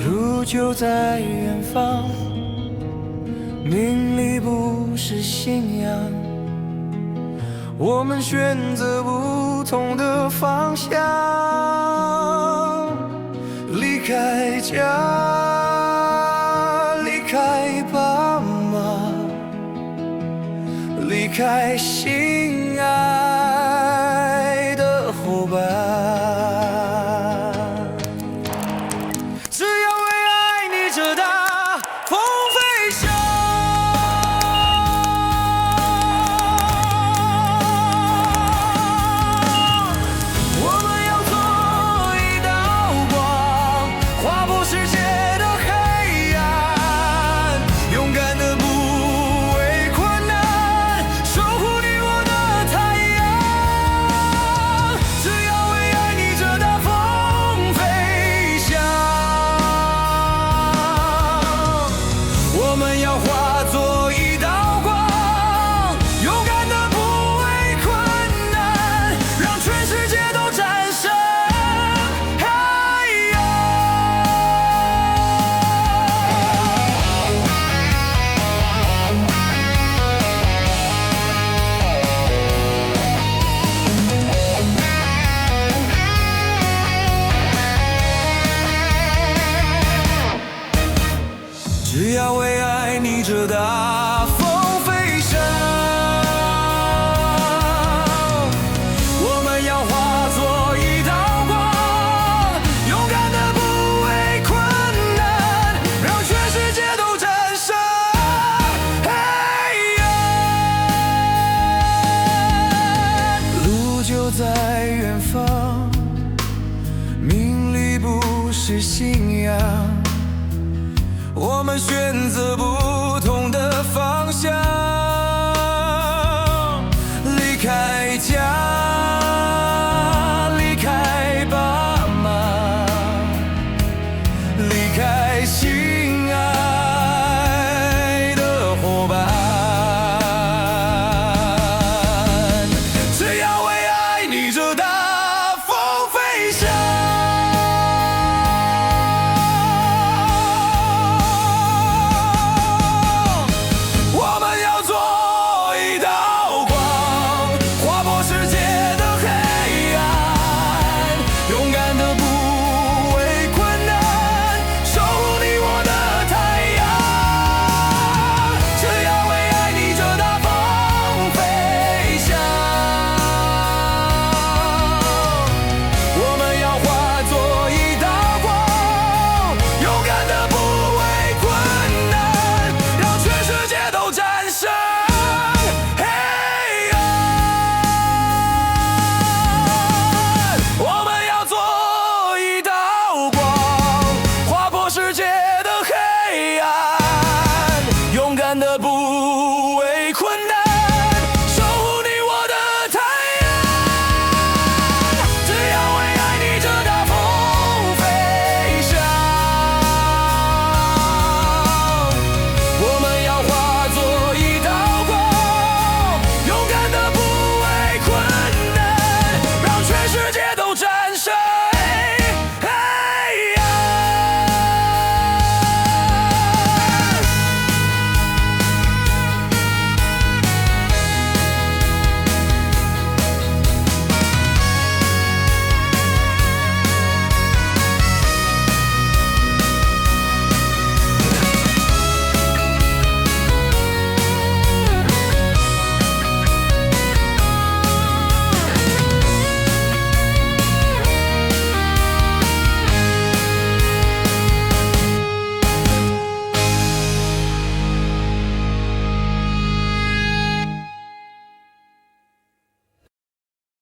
路就在远方，名利不是信仰，我们选择不同的方向，离开家，离开爸妈，离开心爱的伙伴，只要为爱逆着大风飞翔。我们要做一道光，划破世界的黑暗，勇敢的不畏困难，守护你我的太阳。只要为爱逆着大风飞翔，我们要化作一道光，勇敢的不畏困难，让全世界都战胜黑暗。只要为爱逆着大风飞翔，我们要化作一道光，勇敢的不畏困难，让全世界都战胜黑暗。路就在远方，名利不是信仰，我们选择不